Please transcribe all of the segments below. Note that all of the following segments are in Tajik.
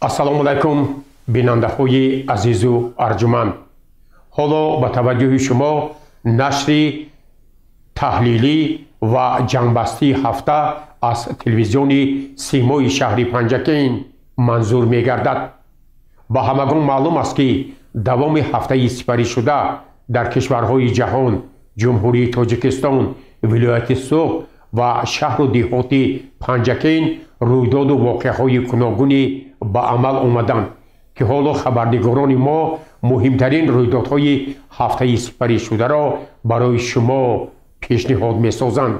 ассалому алайкум бинандаҳои азизу арҷуманд. ҳоло ба таваҷҷӯҳи шумо нашри таҳлилӣ ва ҷанбастии ҳафта аз телевизиони симои шаҳри Панҷакейн манзур мегардад. ба ҳамагон маълум аст ки давоми ҳафтаи сипаришуда дар кишварҳои ҷаҳон ҷумҳурии Тоҷикистон, вилояти Суғд ва шаҳру деҳоти Панҷакейн рӯйдоду воқеаҳои гуногуне ба амал омаданд ки ҳоло хабарнигорони мо муҳимтарин рӯйдодҳои ҳафтаи сипаришударо барои шумо пешниҳод месозанд.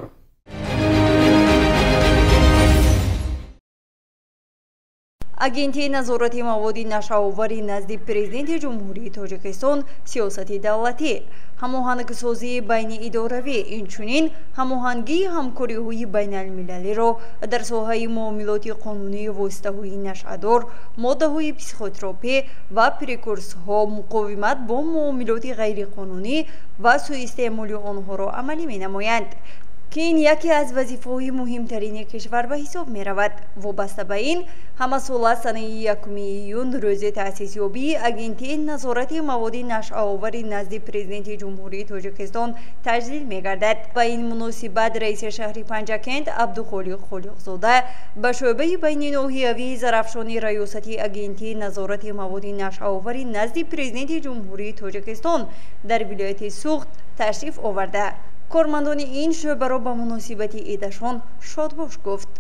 агентии назорати маводи нашаовари назди президенти ҷумҳурии Тоҷикистон сиёсати давлатӣ, ҳамоҳангсозии байни идоравӣ, инчунин ҳамоҳангии ҳамкориҳои байналмилалиро дар соҳаи муомилоти қонунии воситаҳои нашъадор, моддаҳои психотропӣ ва прекурсорҳо, муқовимат бо муомилоти ғайриқонунӣ ва суистеъмоли онҳоро амалӣ менамоянд ки ин яке аз вазифаҳои муҳимтарини кишвар ба ҳисоб меравад. Вобаста ба ин, ҳамасола санаи 1 июн рӯзи таъсисёбии агентии назорати маводи нашъаовари назди президенти ҷумҳурии Тоҷикистон таҷлил мегардад. Ба ин муносибат раиси шаҳри Панҷакент Абдухолиқ Холиқзода ба шӯъбаи байниноҳиявии зарафшони раёсати агентии назорати маводи нашъаовари назди президенти ҷумҳурии Тоҷикистон дар вилояти Суғд ташриф оварда кормандони ин шӯъбаро ба муносибати идашон шодбош гуфт.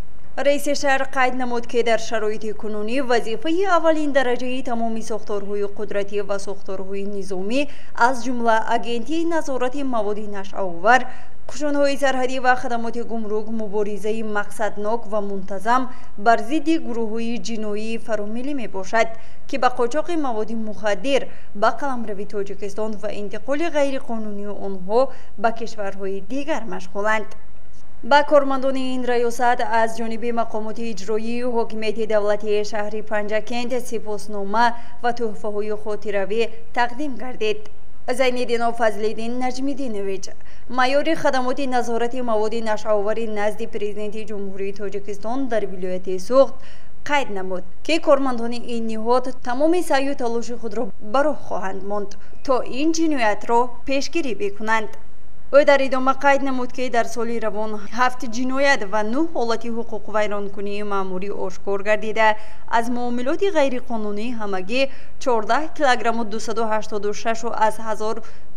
раиси шаҳр қайд намуд ки дар шароити кунунӣ вазифаи аввалин дараҷаи тамоми сохторҳои қудратӣ ва сохторҳои низомӣ аз ҷумла агентии назорати маводи нашъаовар, кушунҳои сарҳадӣ ва хадамоти гумрук муборизаи мақсаднок ва мунтазам бар зидди гурӯҳҳои ҷиноии фаромилӣ мебошад ки ба қочоқи маводи мухаддир ба қаламрави Тоҷикистон ва интиқоли ғайриқонунии онҳо ба кишварҳои дигар машғуланд. ба кормандони ин раёсат аз ҷониби мақомоти иҷроии ҳокимияти давлатии шаҳри Панҷакент сипоснома ва тӯҳфаҳои хотиравӣ тақдим гардид. Зайниддинов Фазлиддин Наҷмиддинович, майёри хадамоти назорати маводи нашъаовари назди президенти ҷумҳурии Тоҷикистон дар вилояти Суғд қайд намуд ки кормандони ин ниҳод тамоми саъю талоши худро ба роҳ хоҳанд монд то ин ҷиноятро пешгирӣ бикунанд. ӯ дар идома қайд намуд ки дар соли равон 7 ҷиноят ва 9 ҳолати ҳуқуқвайронкунии маъмурӣ ошкор гардида аз муомилоти ғайриқонунӣ ҳамагӣ 14 килограмму 286 аз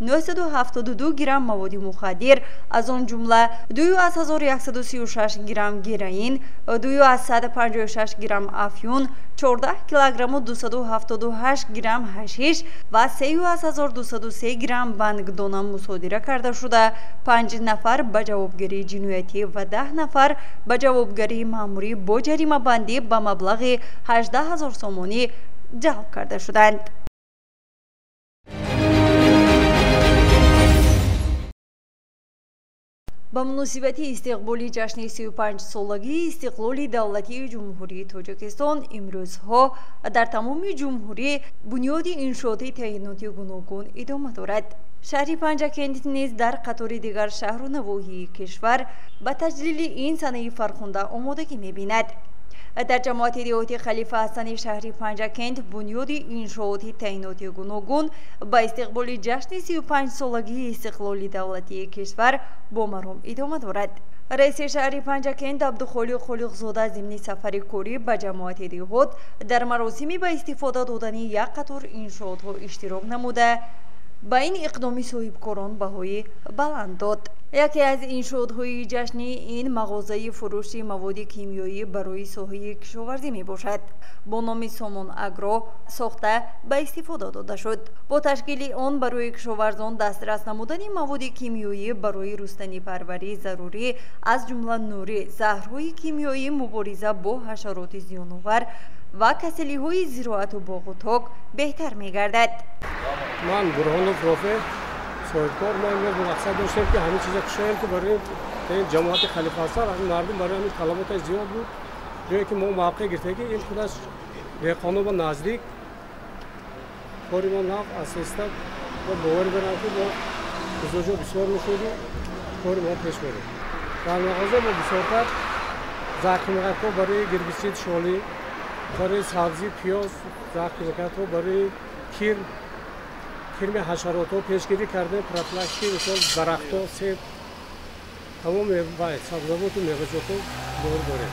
1972 грамм маводи мухаддир, аз он ҷумла 2136 грамм героин, 2156 грамм афюн, 14 килограмму 278 грамм ҳашиш ва 3203 грамм бангдона мусодира карда шуда 5 нафар ба ҷавобгарии ҷиноятӣ ва 10 нафар ба ҷавобгарии маъмурӣ бо ҷаримабандӣ ба маблағи 18 000 сомонӣ ҷалб карда шуданд. ба муносибати истиқболи ҷашни 35-солагии истиқлоли давлатии ҷумҳурии Тоҷикистон имрӯзҳо дар тамоми ҷумҳурӣ бунёди иншооти таъиноти гуногун идома дорад. шаҳри Панҷакент низ дар қатори дигар шаҳру навоҳии кишвар ба таҷлили ин санаи фархунда омодагӣ мебинад. дар ҷамоати деҳоти Халифа Ҳасани шаҳри Панҷакент бунёди иншооти таъиноти гуногун ба истиқболи ҷашни 35-солагии истиқлоли давлатии кишвар бо маром идома дорад. раиси шаҳри Панҷакент Абдухолиқ Холиқзода зимни сафари корӣ ба ҷамоати деҳот дар маросими ба истифода додани як қатор иншоотҳо иштирок намуда ба ин иқдоми соҳибкорон баҳои баланд дод. яке аз иншоотҳои ҷашни ин мағозаи фурӯши маводи кимиёӣ барои соҳаи кишоварзӣ мебошад. бо номи Somon Agro сохта ба истифода дода шуд. бо ташкили он барои кишоварзон дастрас намудани маводи кимиёӣ барои рустанипарварӣ зарурӣ аз ҷумла нурӣ, заҳрҳои кимиёӣ, мубориза бо ҳашароти зиёновар ва касалиҳои зироату боғу ток беҳтар мегардад. ман Бурҳонов Рофе соҳибкор мақсад доштем ки ҳамин чиза кушоям ки барои این جماعت خلیفه سر مردم برای همین طلبات زیاد بود جایی که ما موقع گرفته که این خودش دهقانا با نزدیک کاری ما نفت اسیسته و باور برم که ما بزرجا بسیار میشودیم کاری ما پیش بریم در مغازه ما بسیارتر زخمقت ها برای گربیسید شالی برای سبزی پیاز زخمقت ها برای کرم حشرات ها پیشگیری کرده پرافیلاکسی مثل درخت ها سیب تمام سبزیجات و میوه‌جات ها داریم.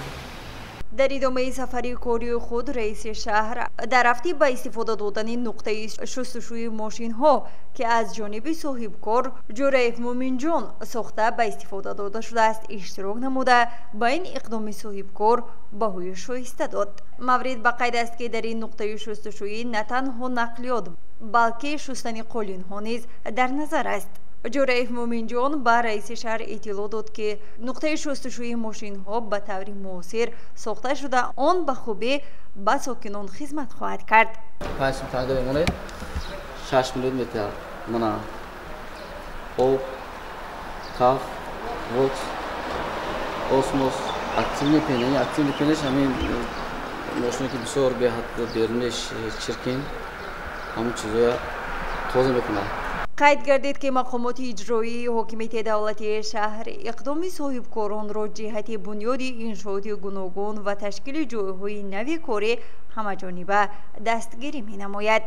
در ادامه سفر کاری خود رئیس شهر در رفتی به استفاده دادن نقطه شستشوی ماشین ها که از جانب صاحبکار جرایف مومن جان ساخته به استفاده داده شده است اشتراک نموده با این اقدام صاحبکار بهای شایسته داد. مورد به قید است که در این نقطه شستشویی نه تنها نقلیات بلکه شستن قالین ها نیز در نظر است. جرایف مومن جان با رئیس شهر اطلاع داد که نقطه شستشوی ماشین ها به طور موثر ساخته شده آن به خوبی به ساکنان خدمت خواهد کرد. 5 میلیون 6 میلیون متر منا آب کاف وات اسموس اکتیو پینش همین ماشینی که بسیار به حد بیرونش چرکین همون چیزا توضیح میکنه. قید گردید که مقامات اجرایی حاکمیت دولتی شهر اقدام صاحبکاران را جهت بنیاد انشاءات گوناگون و تشکیل جایهای نوی کاری همه‌جانبه دستگیری می‌نماید.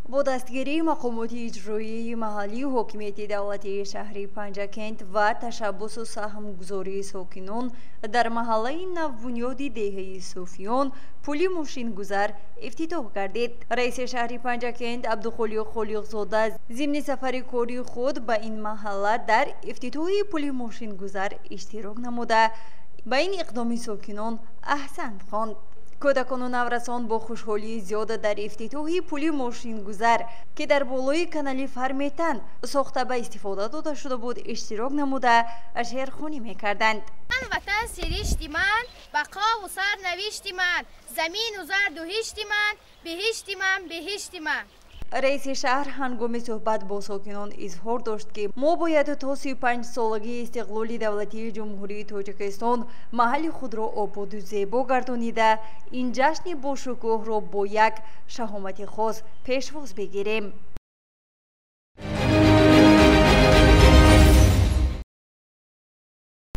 با دستگیری مقامات اجرایی محلی حاکمیت دولتی شهری پنجکند و تشبث و سهمگذاری ساکنان در محله نوبنیاد دهه صوفیان پل ماشین گذر افتتاح گردید. رئیس شهری پنجکند عبدالخالق خالقزاده ضمن سفر کاری خود به این محله در افتتاح پل ماشین گذر اشتراک نموده به این اقدام ساکنان احسان خواند. کودکان و نورسان با خوشحالی زیاد در افتتاح پل ماشین گذر که در بالای کانال فرمیتن ساخته به استفاده داده شده بود اشتراک نموده شعرخوانی میکردند. من وطن سرشت من، بقا و سر نوشت من، زمین و زرد و هشت من، بهشت من. رئیس شهر هنگام صحبت با ساکنان اظهار داشت که ما باید تا 35 سالگی استقلال دولتی جمهوری تاجیکستان محل خود را آباد و زیبا گردانیده این جشن با شکوه را با یک شهامت خاص پیشواز بگیریم.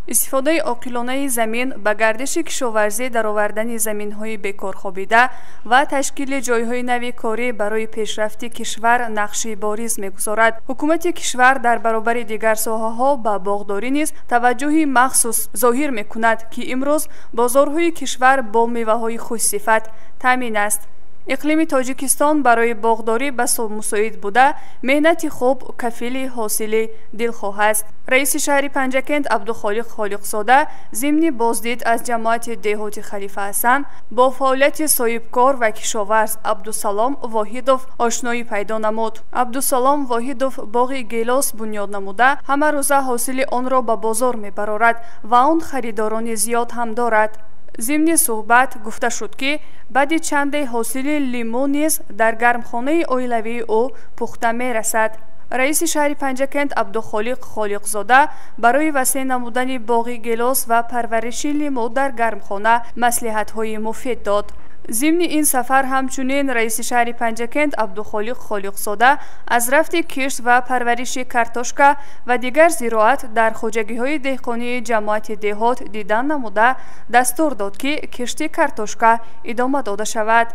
استفاده عاقلانه زمین به گردش کشاورزی در آوردن زمین‌های بیکار خوابیده و تشکیل جای‌های نوی کاری برای پیشرفت کشور نقشی بارز می‌گذارد. حکومت کشور در برابر دیگر ساحه‌ها به باغداری نیز توجهی مخصوص ظاهر می‌کند که امروز بازارهای کشور با میوه‌های خوش‌صفت تامین است. اقلیم تاجیکستان برای باغداری بسیار مساعد بوده مهنت خوب کفیل حاصل دلخواه است. رئیس شهر پنجکند عبدالخالق خالقزاده ضمن بازدید از جماعت دهات خلیفه حسن با فعالیت صاحبکار و کشاورز عبدالسلام واحدوف آشنایی پیدا نمود. عبدالسلام واحدوف باغ گیلاس بنیاد نموده همه روزه حاصل آن را به بازار میبرارد و آن خریداران زیاد هم دارد. ضمن صحبت گفته شد که بعد چند حاصل لیمو نیز در گرمخانه اویلوی او پخته می رسد. رئیس شهر پنجکند عبدالخالق خالقزاده برای وسیع نمودن باغ گیلاس و پرورش لیمو در گرمخانه مصلحت‌های مفید داد. ضمن این سفر همچنین رئیس شهر پنجکند عبدالخالق خالقزاده از رفت کشت و پرورش کارتوشکا و دیگر زراعت در خواجگی‌های دهقانی جماعت دهات دیدن نموده دستور داد که کشت کارتوشکا ادامه داده شود.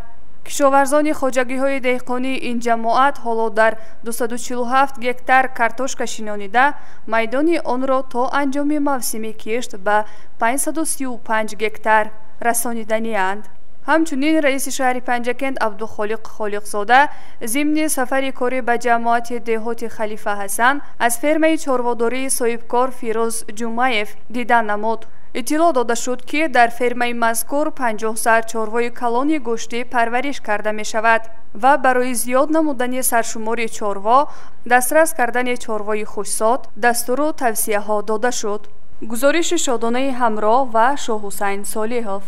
کشاورزان خواجگی‌های دهقانی این جماعت حالا در 247 گکتار کارتوشکا شینانیده میدان آن را تا انجام موسم کشت به 535 گکتار رسانیده‌اند. همچنین رئیس شهر پنجکند عبدالخالق خالقزاده ضمن سفر کاری به جماعت دهات خلیفه حسن از فرمه چارواداری صاحبکار فیروز جمعیف دیدن نمود. اطلاع داده شد که در فرمه مذکور 50 سر چاروای کلان گوشتی پرورش کرده می شود و برای زیاد نمودن سرشمار چاروا دسترس کردن چاروای خوشزاد دستور و توصیه ها داده شد. گزارش شادانه همراه و شاه حسین صالحوف.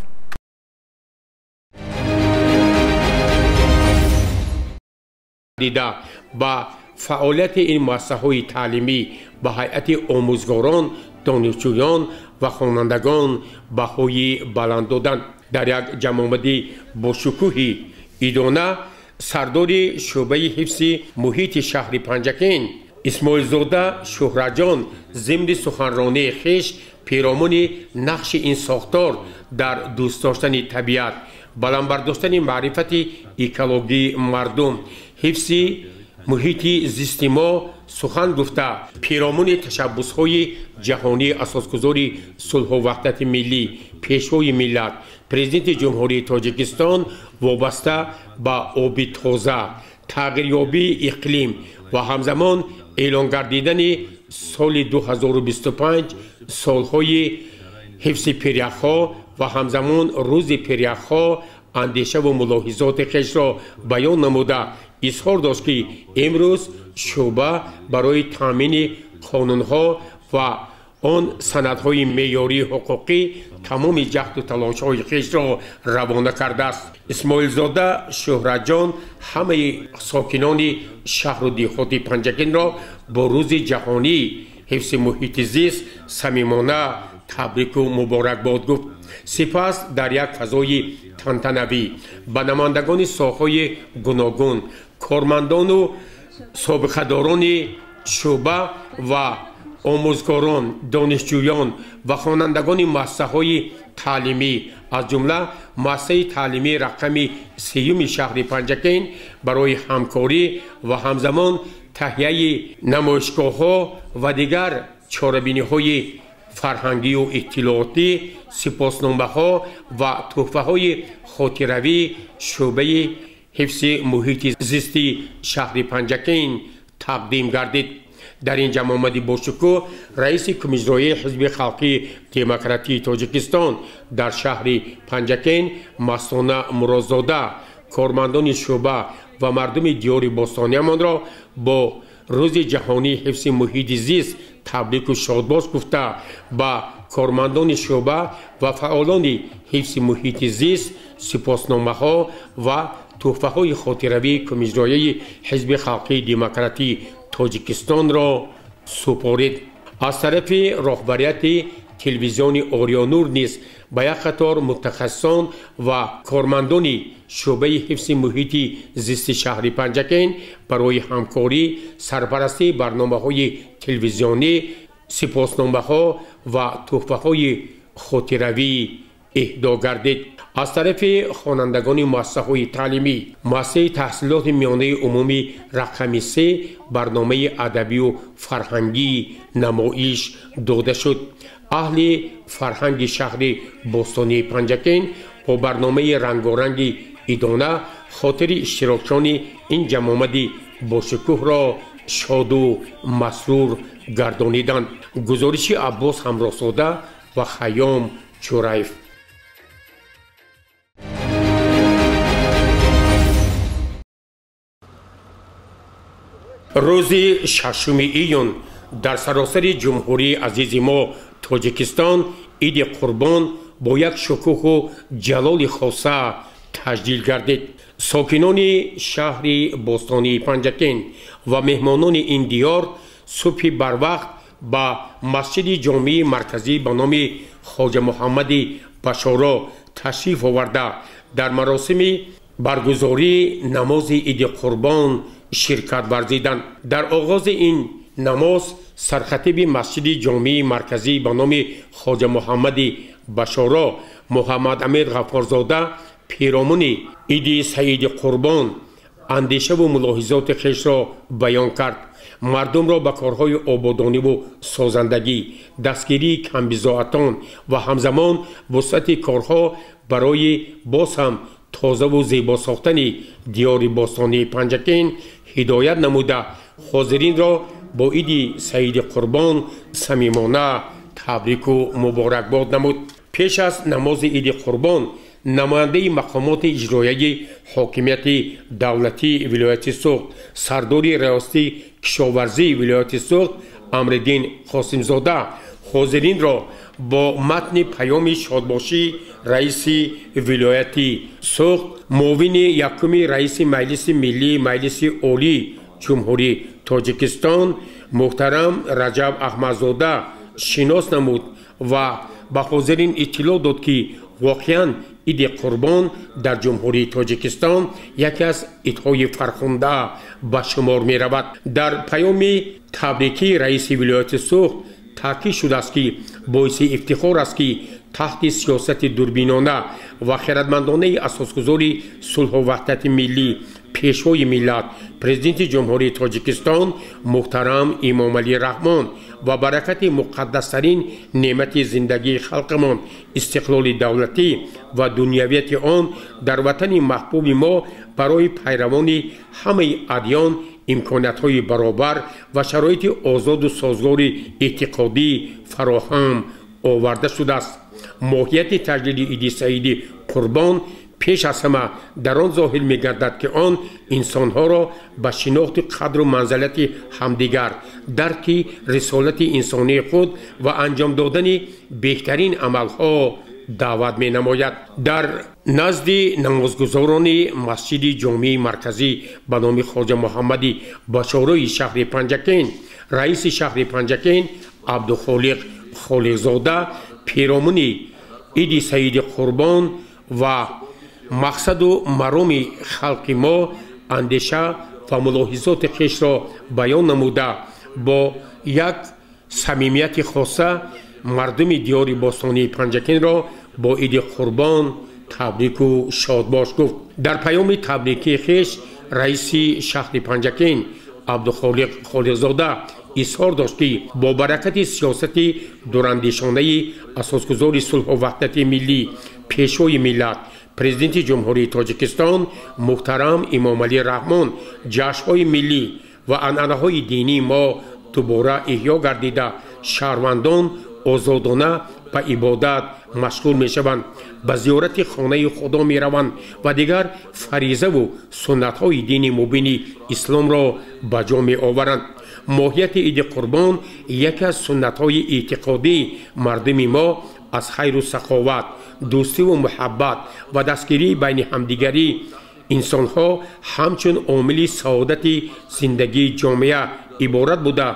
دیده با فعالیت این مؤسسه‌های تعلیمی به هیئت آموزگاران، دانشجویان و خوانندگان بهای بلند دادند. در یک جمع‌آمدی با شکوهی ایدانه، سردار شعبه حفظ محیط شهر پنجکین اسماعیل زاده شهرجان ضمن سخنرانی خویش پیرامون نقش این ساختار در دوست داشتن طبیعت، بلند برداشتن معرفت اکولوژی مردم، حفظ محیط زیست ما سخن گفته پیرامون تشبس‌های جهانی اساسگذار صلح و وحدت ملی، پیشوای ملت، پرزیدنت جمهوری تاجیکستان وابسته به آب تازه، تغییریابی اقلیم و همزمان اعلان گردیدن سال 2025 سالهای حفظ پریخ‌ها و همزمان روز پریخ‌ها اندیشه و ملاحظات خویش را بیان نموده اظهار داشت که امروز شعبه برای تامین قانون‌ها و آن سندهای معیاری حقوقی تمام جهد و تلاش‌های خویش را روانه کرده است. اسماعیل زاده شهرجان همه ساکنان شهر و دیهات پنجکین را با روز جهانی حفظ محیط زیست صمیمانه تبریک و مبارکباد گفت. سپس در یک فضای تنتنوی به نمایندگان ساحه‌های گوناگون، کارمندان و سابقه‌داران شعبه و آموزگاران، دانشجویان و خوانندگان مؤسسه‌های تعلیمی از جمله مؤسسه تعلیمی رقم 3 شهر پنجکین برای همکاری و همزمان تهیه نمایشگاه‌ها و دیگر چاره‌بینی‌های فرهنگی و اطلاعاتی، سپاسنامه‌ها و تحفه‌های خاطروی شعبه حفظ محیط زیستی شهر پنجکین تقدیم گردید. در این جمع‌آمدی با شکوه رئیس کمیسیون حزب خلقی دموکراتی تاجیکستان در شهر پنجکین مستانه مرادزاده کارمندان شعبه و مردم دیار باستانی‌مان را با روز جهانی حفظ محیط زیست تبریک و شادباش گفته با کارمندان شعبه و فعالان حفظ محیط زیست سپاسنامه‌ها و تحفه‌های خاطروی کمیسیون حزب خلقی دموکراتی تاجیکستان را سپارید. از طرف رهبریت تلویزیون آریانور نیز با یک قطار متخصصان و کارمندان شعبه حفظ محیط زیست شهر پنجکین برای همکاری سرپرستی برنامه‌های تلویزیونی، سپاسنامه‌ها و تحفه‌های خاطروی اهدا گردید. از طرف خوانندگان مؤسسه‌های تعلیمی، مؤسسه تحصیلات میانه عمومی رقم 3 برنامه ادبی و فرهنگی نمایش داده شد. اهل فرهنگ شهر باستانی پنجکین با برنامه رنگارنگ ایدانه خاطر اشتراکشان این جمع‌آمدی با شکوه را شاد و مسرور گردانیدند. گزارش عباس همراه‌زاده و خیام چورایف. روز 6 ایون در سراسر جمهوری عزیز ما تاجیکستان عید قربان با یک شکوه و جلال خاصه تجلیل گردید. ساکنان شهر باستانی پنجکین و مهمانان این دیار صبح بروقت با مسجد جامع مرکزی به نام خواجه محمد بشارا تشریف آورده در مراسم برگزاری نماز عید قربان شرکت ورزیدند. در آغاز این نماز سرخطیب مسجد جامع مرکزی به نام خواجه محمد بشارا محمد امید غفارزاده پیرامون عید سعید قربان اندیشه و ملاحظات خویش را بیان کرد. مردم را به کارهای آبادانی و سازندگی، دستگیری کمبزاعتان و همزمان وسعت کارها برای باز هم تازه و زیبا ساختن دیار باستانی پنجکین هدایت نموده حاضرین را با عید سعید قربان صمیمانه تبریک و مبارکباد نمود. پیش از نماز عید قربان نماینده مقامات اجرایی حاکمیت دولتی ولایت سوخت سردار ریاستی کشاورزی ولایت سوخت امرالدین قاسمزاده حاضرین را با متن پیام شادباشی رئیس ولایت سوخت معاون یکم رئیس مجلس ملی مجلس عالی ҷумҳурии тоҷикистон муҳтарам Раҷаб Аҳмадзода шинос намуд ва ба ҳозирин иттилоъ дод ки воқеан иди Қурбон дар ҷумҳурии Тоҷикистон яке аз идҳои фархунда ба шумор меравад. Дар паёми табрикӣ раиси вилояти Суғд таъкид шудааст ки боиси ифтихор аст ки таҳти сиёсати дурбинона ва хератмандонаи асосгузори сулҳу ваҳдати миллӣ пешвои миллат президенти ҷумҳурии Тоҷикистон муҳтарам Эмомалӣ Раҳмон ва баракати муқаддастарин неъмати зиндагии халқимон истиқлоли давлатӣ ва дунявияти он дар ватани маҳбуби мо барои пайравони ҳамаи адьён имкониятҳои баробар ва шароити озоду созгори эътиқодӣ фароҳам оварда шудааст. моҳияти таҷлили иди Саиди Қурбон пеш аз ҳама дар он зоҳир мегардад ки он инсонҳоро ба шинохти қадру манзилати ҳамдигар, дарки рисолати инсонии худ ва анҷом додани беҳтарин амалҳо даъват менамояд. дар назди намозгузорони масҷиди ҷомеи марказӣ ба номи хоҷа Муҳаммади Башорои шаҳри Панҷакен, раиси шаҳри Панҷакен Абдухолиқ Холиқзода пиромуни иди Саиди Қурбон ва мақсаду мароми халқи мо андеша ва мулоҳизоти хешро баён намуда бо як самимияти хоса мардуми диёри бостонии Панҷакенро бо иди Қурбон табрику шодбош гуфт. дар паёми табрикии хеш раиси шаҳри Панҷакен Абдухолиқ Холиқзода изҳор дошт ки бо баракати сиёсати дурандешонаи асосгузори сулҳу ваҳдати миллӣ пешвои миллат президенти ҷумҳурии Тоҷикистон муҳтарам Эмомалӣ Раҳмон ҷашнҳои миллӣ ва анъанаҳои динии мо дубора иҳьё гардида шаҳрвандон озодона ба ибодат машғул мешаванд, ба зиёрати хонаи худо мераванд ва дигар фаризаву суннатҳои дини мубини исломро ба ҷо меоваранд. моҳияти иди Қурбон яке аз суннатҳои эътиқодии мардуми мо аз хайру саховат, дӯстиву муҳаббат ва дастгирии байни ҳамдигари инсонҳо ҳамчун омили саодати зиндагии ҷомеа иборат буда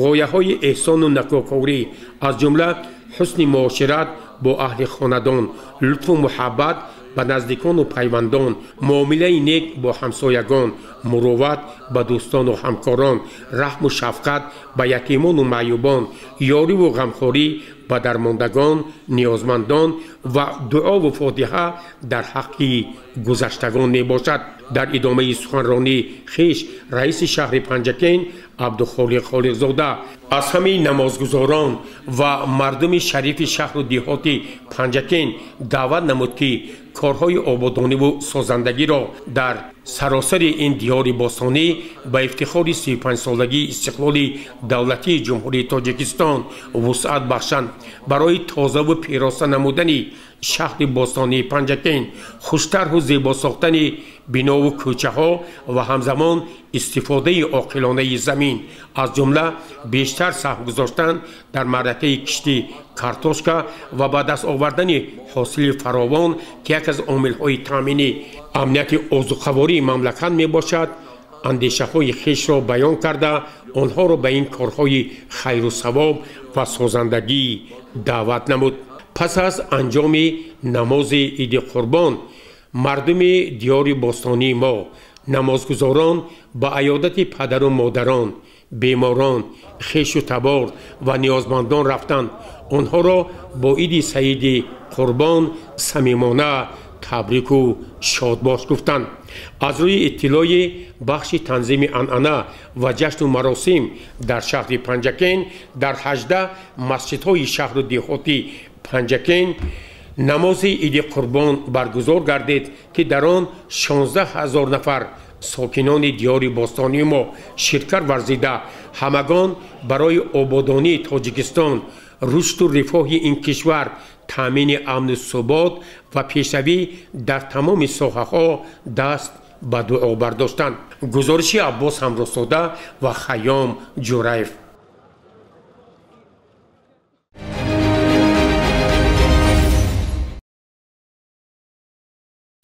ғояҳои эҳсону накӯкорӣ аз ҷумла ҳусни муошират бо аҳли хонадон, лутфу муҳаббат ба наздикону пайвандон, муомилаи нек бо ҳамсоягон, мурувват ба дӯстону ҳамкорон, раҳму шафқат ба ятимону маъюбон, ёриву ғамхорӣ ба дармондагон, ниёзмандон ва дуову фотиҳа дар ҳаққи гузаштагон мебошад. дар идомаи суханронии хеш раиси шаҳри Панҷакен Абдухолиқ Холиқзода аз ҳамаи намозгузорон ва мардуми шарифи шаҳру деҳоти Панҷакен даъват намуд ки корҳои ободониву созандагиро дар саросари ин диёри бостонӣ ба ифтихори 35-солагии истиқлоли давлатии ҷумҳурии Тоҷикистон вусъат бахшанд. барои тозаву пироста намудани шаҳри бостонии Панҷакен, хуштарҳу зебо сохтани бинову кӯчаҳо ва ҳамзамон истифодаи оқилонаи замин, аз ҷумла бештар саҳм гузоштан дар маъракаи киштӣ картошка ва ба даст овардани ҳосили фаровон ки яке аз омилҳои таъмини амнияти озуқавории мамлакат мебошад, андешаҳои хешро баён карда онҳоро ба ин корҳои хайру савоб ва созандагӣ даъват намуд. пас аз анҷоми намози иди Қурбон мардуми диёри бостонии мо, намозгузорон ба аёдати падару модарон, беморон, хешу табор ва ниёзмандон рафтанд. онҳоро бо иди Саиди Қурбон самимона табрику шодбош гуфтанд. аз рӯи иттилои бахши танзими анъана ва ҷашну маросим дар шаҳри Панҷакен дар 18 масҷидҳои шаҳру деҳоти Панҷакен намози иди Қурбон баргузор гардид ки дар он 16 000 нафар сокинони диёри бостонии мо ширкат варзида ҳамагон барои ободонии Тоҷикистон, рушду рифоҳи ин кишвар, таъмини амну субот ва пешравӣ дар тамоми соҳаҳо даст ба дуо бардоштанд. гузориши Аббос Ҳамросода ва Хайём Ҷураев.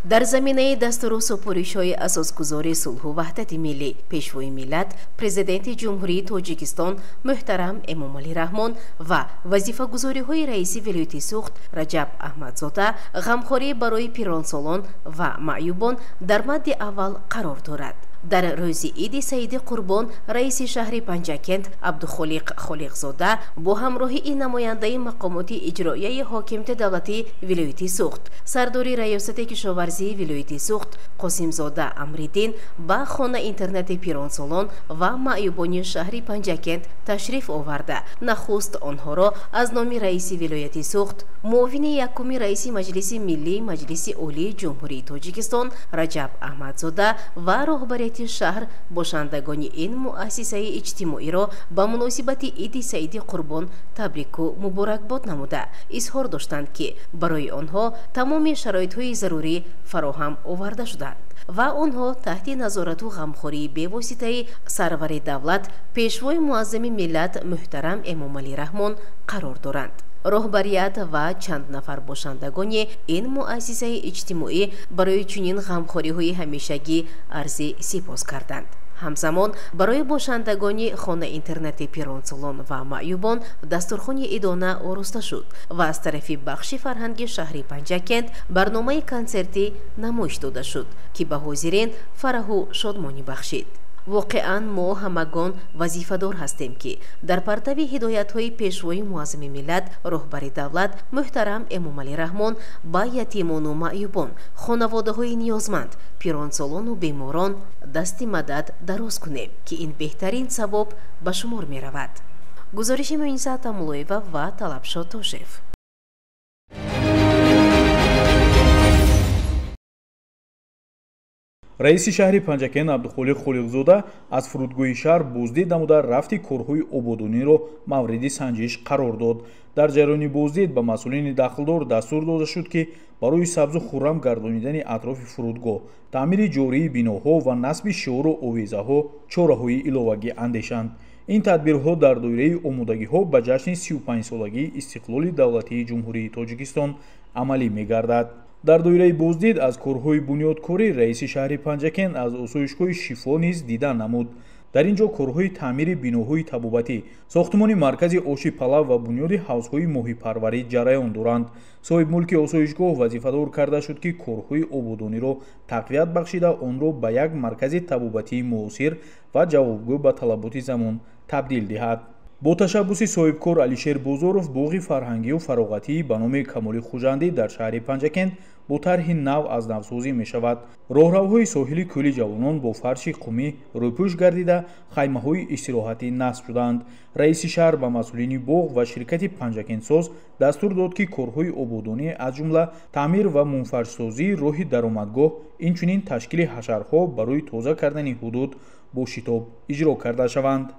در زمینه دستور سپارش‌های اساسگذاری صلح و وحدت ملی پیشوای ملت پرزیدنت جمهوری تاجیکستان محترم امامعلی رحمان و وظیفه‌گذاری‌های رئیس ولایت سوخت رجب احمدزاده غمخواری برای پیرانسالان و معیوبان در مد اول قرار دارد. در روز عید سید قربان رئیس شهر پنجکند عبدالخالق خالقزاده با همراهی نماینده مقامات اجرایی حاکمیت دولتی ولایت سوخت سردار ریاست کشاورزی ولایت سوخت قاسم زاده امریدین با خانه اینترنت پیرانسالان و معیوبان شهر پنجکند تشریف آورده نخست آنها را از نام رئیس ولایت سوخت معاون یکم رئیس مجلس ملی مجلس عالی جمهوری تاجیکستان رجب احمدزاده و رهبری شهر باشندگان این مؤسسه اجتماعی را با مناسبت عید سید قربان تبریک و مبارکباد نموده اظهار داشتند که برای آنها تمام شرایط‌های ضروری فراهم آورده شدند و آنها تحت نظارت و غمخوری به واسطه سرور دولت پیشوای معظم ملت محترم امامعلی رحمان قرار دارند. رهبریت و چند نفر باشندگان این مؤسسه اجتماعی برای چنین غمخوری‌های همیشگی عرض سپاس کردند. همزمان برای باشندگان خانه اینترنت پیرانسالان و معیوبان دستورخوان عیدانه آراسته شد و از طرف بخش فرهنگ شهر پنجکند برنامه کنسرتی نمایش داده شد که به حاضرین فرح و شادمانی بخشید. واقعا ما همگان وظیفه‌دار هستیم که در پرتو هدایت‌های پیشوای معظم ملت رهبر دولت محترم امامعلی رحمان با یتیمان و معیوبان خانواده‌های نیازمند پیرانسالان و بیماران دست مدد دراز کنیم که این بهترین ثواب به شمار می رود. گزارش مینسا تامولویوا و طلبشاه توشیف. رئیس شهر پنجکند عبدالخالق خالقزاده از فرودگاه شهر بازدید نموده رفت کارهای آبادانی را مورد سنجش قرار داد. در جریان بازدید به مسئولین دخلدار دستور داده شد که برای سبز و خرم گردانیدن اطراف فرودگاه تعمیر جاری بیناها و نصب شعار و آویزه‌ها چاره‌های ایلовагӣ اندیشند. این تدبیرها در دایره آمادگی‌ها به جشن 35 سالگی استقلال دولتی جمهوری تاجیکستان عملی می‌گردد. در دایره بازدید از کارهای بنیادکاری رئیس شهر پنجکند از آسایشگاه شفا نیز دیدن نمود. در اینجا کارهای تعمیر بیناهای طبابتی، ساختمان مرکز آشی پلو و بنیاد حوضهای ماهیپروری جریان دارند. صاحب ملک آسایشگاه وظیفه‌دار کرده شد که کارهای آبادانی را تقویت بخشیده آن را به یک مرکز طبابتی معاصر و جوابگو به طلبات زمان تبدیل دهد. با تشبث صاحبکار علیشیر بازارов باغ فرهنگی و فراغتی به نام کمال خوجندی در شهر پنجکند با طرح نو از نوسازی می شود. راهروهای ساحلی کولی جوانان با فرش قومی روپوش گردیده خیمه‌های استراحتی نصب شدند. رئیس شهر به مسئولین باغ و شرکت پنجکندساز دستور داد که کارهای آبادانی از جمله تعمیر و منفرش‌سازی راه درآمدگاه اینچنین تشکیل حشرها برای تازه کردن حدود با شتاب اجرا کرده شوند.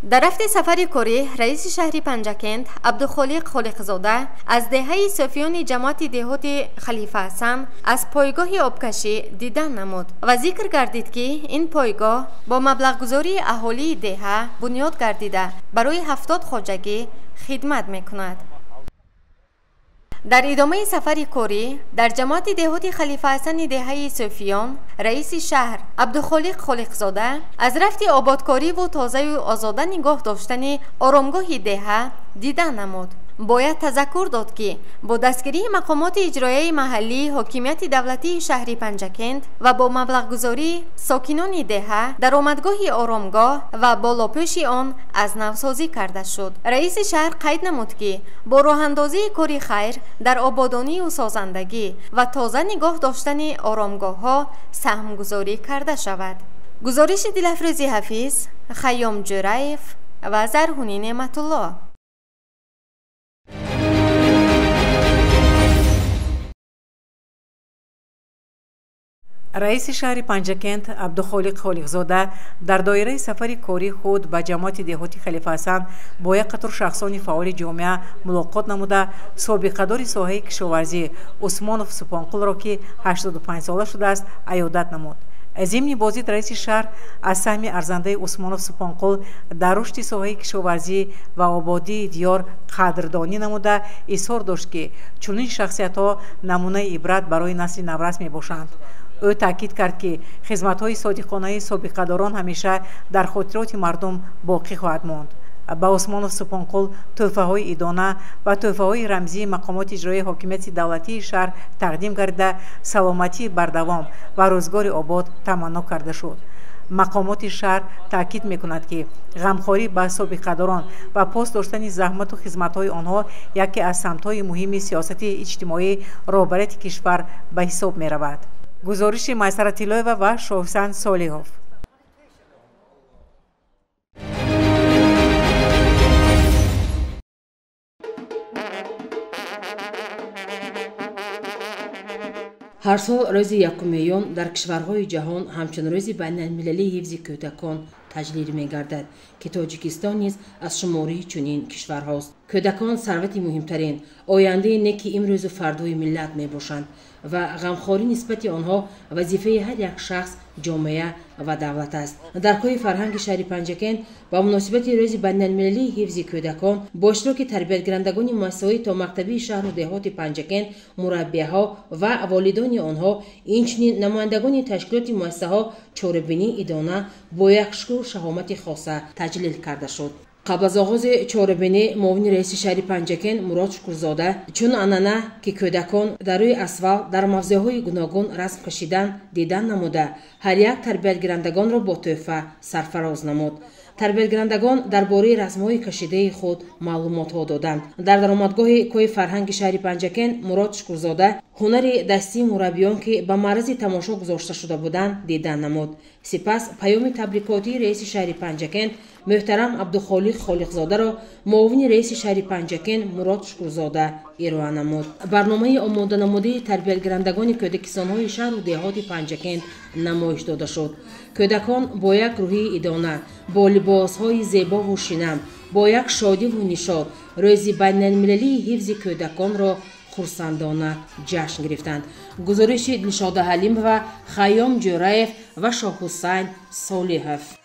در رفت سفر کاری رئیس شهر پنجکند عبدالخالق خالقزاده از دهه صوفیان جماعت دهات خلیفه حسن از پایگاه آبکشی دیدن نمود و ذکر گردید که این پایگاه با مبلغ گذاری اهالی دهه بنیاد گردیده برای 70 خواجگی خدمت میکند. در ادامه سفر کاری در جماعت دهات خلیفه حسن دهه صوفیان رئیس شهر عبدالخالق خالقزاده از رفت آبادکاری و تازه و آزاده نگاه داشتن آرامگاه دهه دیدن نمود. باید تذکر داد که با دستگیری مقامات اجرایی محلی حاکمیت دولتی شهر پنجکند و با مبلغ گذاری ساکنان دهه درآمدگاه آرامگاه و بالاپوش آن از نوسازی کرده شد. رئیس شهر قید نمود که با راه اندازی کاری خیر در آبادانی و سازندگی و تازه نگاه داشتن آرامگاه ها سهم گذاری کرده شود. گزارش دلافروزی حفیظ، خیام جرایف و زرهونی نعمت الله. رئیس شهر پنجکند عبدالخالق خالقزاده در دایره سفر کاری خود به جماعت دهاتی خلیفه حسن با یک قطار شخصان فعال جامعه ملاقات نموده سابقه دار ساحه کشاورزی عثمانوف سپانقل را که 85 ساله شده است عیادت نمود. ضمن بازدید رئیس شهر از سهم ارزنده عثمانوف سپانقل در رشد ساحه کشاورزی و آبادی دیار قدردانی نموده اظهار داشت که چنین شخصیت‌ها نمونه عبرت برای نسل نورس میباشند. او تاکید کرد که خدمت‌های صادقانه سابقه‌داران همیشه در خاطرات مردم باقی خواهد ماند. با عثمانوف سپانقل تحفه‌های ادانه و تحفه‌های رمزی مقامات اجرایی حاکمیت دولتی شهر تقدیم گردیده سلامتی بردوام و روزگار آباد تمنا کرده شد. مقامات شهر تاکید می‌کند که غمخواری به سابقه‌داران و پاس داشتن زحمت و خدمت‌های آنها یکی از سمت‌های مهم سیاست اجتماعی رهبریت کشور به حساب می‌رود. گزارش میسره طلایeva و شاهحسین صالحوف. هر سال روز 1 میلیون در کشورهای جهان همچون روز بین‌المللی حفظ کودکان تجلیل می‌گردد که تاجیکستان نیز از شماره چنین کشورهاست. کودکان ثروت مهمترین آینده نیک امروز و فردای ملت میباشند و غمخواری نسبت آنها وظیفه هر یک شخص، جامعه و دولت است. در کوی فرهنگ شهر پنجکن با مناسبت روز بین‌المللی حفظ کودکان با اشتراک تربیت‌گرندگان مؤسسه‌های تا مکتبی شهر و دهات پنجکن، مربی‌ها و والدان آنها، اینچنین نمایندگان تشکیلات مؤسسه‌ها چاره‌بینی ادانه با یک شکل شهامت خاصه تجلیل کرده شد. قبل از آغاز چاره‌بینی معاون رئیس شهر پنجکن مراد شکرزاده چون انانه که کودکان در روی اسفالت در موضع‌های گوناگون رسم کشیدن دیدن نموده هر یک تربیت‌گرندگان را با تحفه سرفراز نمود. تربیت‌گرندگان درباره رسم‌های کشیده خود معلومات دادند. در درآمدگاه کوی فرهنگ شهر پنجکن مراد شکرزاده هنر دستی مربیان که به معرض تماشا گذاشته شده بودند دیدن نمود. سپس پیام تبریکاتی رئیس شهر پنجکن محترم عبدالخالق خالقزاده را معاون رئیس شهر پنجکن مراد شکرزاده ارائه نمود. برنامه آماده نموده تربیت‌گرندگان کودکستان‌های شهر و دهات پنجکن نمایش داده شد. کودکان با یک روحیه ادانه، با لباس‌های زیبا و شنم، با یک شادی و نشاط روز بین‌المللی حفظ کودکان را خرسندانه جشن گرفتند. گزارش دلشاد حلیم و خیام جورایف و شاهحسین صالحوف.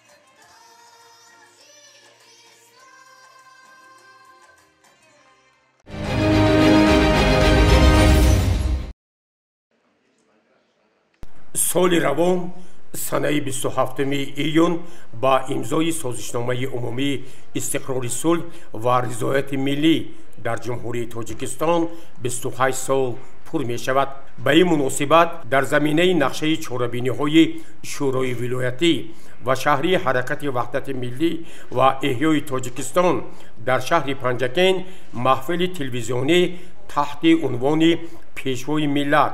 سال روان سنه 27 ایون با امضای سازشنامه عمومی استقرار صلح و رضایت ملی در جمهوری تاجیکستان 28 سال پر می شود. به این مناسبت در زمینه نقشه چاره‌بینی‌های شورای ولایتی و شهری حرکت وحدت ملی و احیای تاجیکستان در شهر پنجکن محفل تلویزیونی تحت عنوان پیشوای ملت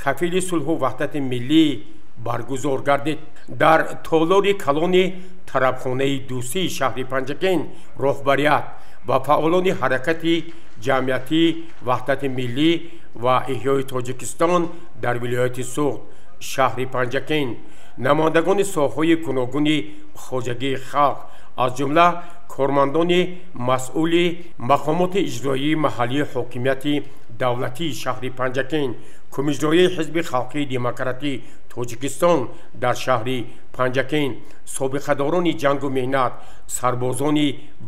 کفیل صلح و وحدت ملی برگزار گردید. در تالار کلان طربخانه دوستی شهر پنجکن رهبریت و فعالان حرکت جمعیتی وحدت ملی و احیای تاجیکستان در ولایت سوخت شهر پنجکن، نمایندگان ساحه‌های گوناگون خواجگی خلق از جمله کارمندان مسئول مقامات اجرایی محلی حاکمیت دولتی شهر پنجکن، کمیسیون حزب خلقی دموکراتی تاجیکستان در شهر پنجکن، سابقه‌داران جنگ و مهنت، سربازان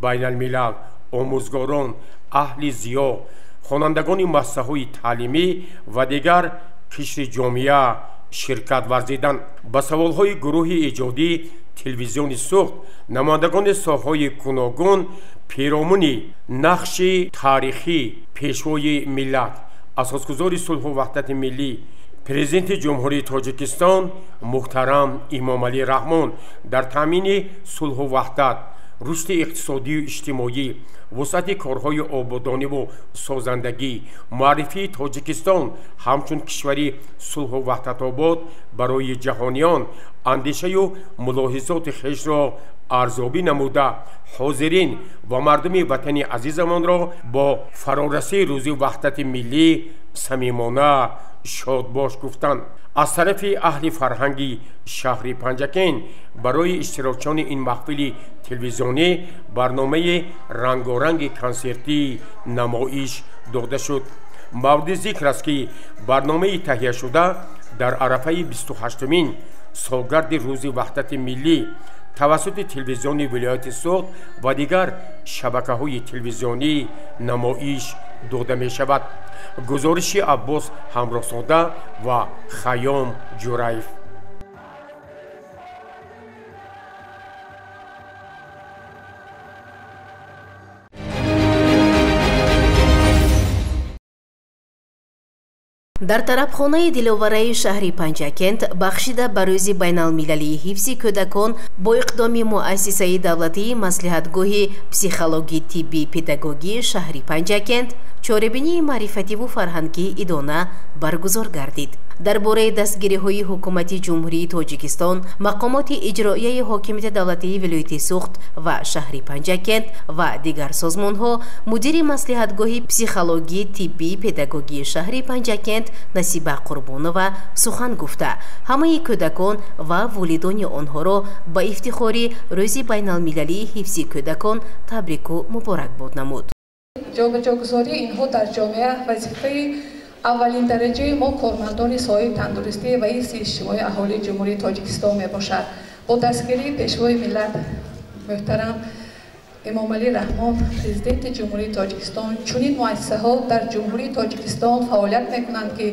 بین الملل، آموزگاران، اهل ضیا، خوانندگان مؤسسه‌های تعلیمی و دیگر قشر جامعه شرکت ورزیدند. با سوالهای گروه ایجادی تلویزیون سوخت نمایندگان ساحه‌های گوناگون پیرامون نقش تاریخی پیشوای ملت اساسگزار صلح و وحدت ملی پرزیدنت جمهوری تاجیکستان محترم امامعلی رحمان در تامین صلح و وحدت، رشد اقتصادی و اجتماعی، وسعت کارهای آبادانی و سازندگی، معرفی تاجیکستان همچون کشوری صلح و وحدت آباد برای جهانیان اندیشه و ملاحظات خویش را ارزیابی نموده حاضرین و مردم وطن عزیزمان را با فرارسی روز وحدت ملی صمیمانه شادباش گفتند. از طرف اهل فرهنگی شهر پنجکن برای اشتراکچیان این محفل تلویزیونی برنامه رنگارنگ کنسرتی نمایش داده شد. مورد ذکر است که برنامه تهیه شده در عرفه 28مین سالگرد روز وحدت ملی توسط تلویزیون ولایت سوخت و دیگر شبکه‌های تلویزیونی نمایش داده می شود. گزارش عباس همراه‌ساده و خیام جورایف. дар тарабхонаи диловараи шаҳри панҷакент бахшида ба рӯзи байналмилалии ҳифзи кӯдакон бо иқдоми муассисаи давлатии маслиҳатгоҳи психологӣ тиббӣ педагогии шаҳри панҷакент чорабинии маърифативу фарҳангии идона баргузор гардид. дар бораи дастгириҳои ҳукумати ҷумҳурии тоҷикистон мақомоти иҷроияи ҳокимияти давлатии вилояти суғд ва шаҳри панҷакент ва дигар созмонҳо мудири маслиҳатгоҳи психологии тиббии педагогии шаҳри панҷакент насиба қурбонова сухан гуфта ҳамаи кӯдакон ва волидони онҳоро ба ифтихори рӯзи байналмилалии ҳифзи кӯдакон табрику муборакбод намуд. ҷобаҷогузории инҳо дар ҷомеа вазифаи аввалин дараҷаи мо кормандони соҳаи тандурустӣ ва ҳифзи иҷтимоии аҳолии ҷумҳурии тоҷикистон мебошад. бо дастгирии пешвои миллат муҳтарам эмомалӣ раҳмон президенти ҷумҳурии тоҷикистон чунин муассисаҳо дар ҷумҳурии тоҷикистон фаъолият мекунанд ки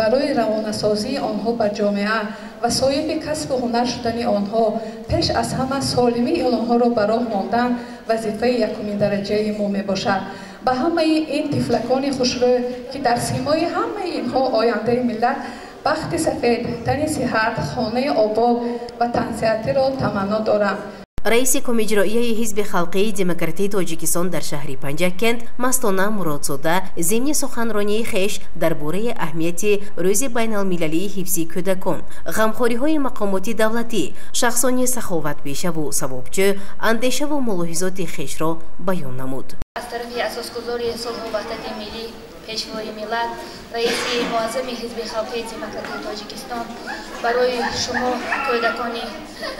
барои равонасозии онҳо ба ҷомеа ва соҳиби касбу ҳунар шудани онҳо пеш аз ҳама солимии онҳоро ба роҳ мондан вазифаи якумин дараҷаи мо мебошад. ба ҳамаи ин тифлакони хушрӯ ки дар симои ҳамаи инҳо ояндаи миллат бахти сафед, тани сиҳат, хонаи обод ва тансиатиро таманно дорам. раиси комиҷроияи ҳизби халқии демократии тоҷикистон дар шаҳри панҷакент мастона муродзода зимни суханронии хеш дар бораи аҳамияти рӯзи байналмилалии ҳифзи кӯдакон ғамхориҳои мақомоти давлатӣ шахсони саховатпешаву савобҷӯ андешаву мулоҳизоти хешро баён намуд. аз тарафи асосгузори сулҳу ваҳдати миллӣ пешвои миллат раиси муаззами ҳизби халқии демократии тоҷикистон барои шумо кӯдакони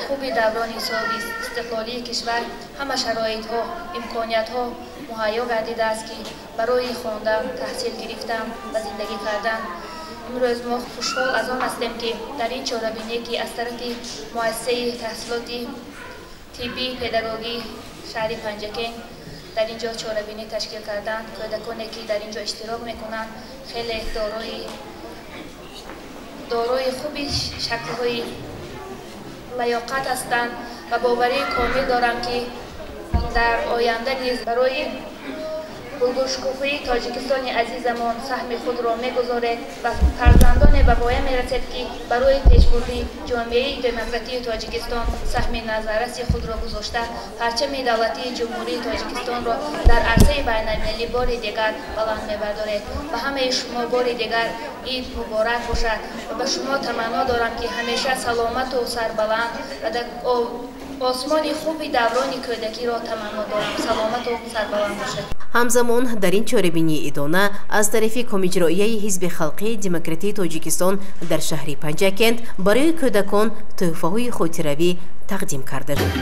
хуби даврони соҳиби истиқлолии кишвар ҳама шароитҳо имкониятҳо муҳайё гардидааст ки барои хондан таҳсил гирифтан ва зиндагӣ кардан имрӯз мо хушҳол аз он ҳастем ки дар ин чорабинӣ ки аз тарафи муассисаи таҳсилоти тиббӣ педагогӣ шаҳри панҷакент дар инҷо чорабинӣ ташкил кардан кӯдаконе ки дар инҷо иштирок мекунанд хеле дорои хуби шаклҳои лаёқат ҳастанд ва боварии комил дорам ки дар оянда низ барои булгуршукуфии тоҷикистони азизамон саҳми худро мегузоред ва фарзандоне ба воя мерасед ки барои пешбурди ҷомеаи демократии тоҷикистон саҳми назараси худро гузошта парчами давлатии ҷумҳурии тоҷикистонро дар арсаи байналмилалӣ бори дигар баланд мебардоред. ба ҳамаи шумо бори дигар ид муборак бошад ва ба шумо таманно дорам ки ҳамеша саломату сарбаланд ва дар осмони хуби даврони кӯдакиро таманно дорам. саломату сарбаланд бошед. ҳамзамон дар ин чорабинии идона аз тарафи комиҷроияи ҳизби халқии демократии тоҷикистон дар шаҳри панҷакент барои кӯдакон тӯҳфаҳои хотиравӣ тақдим карда шуд.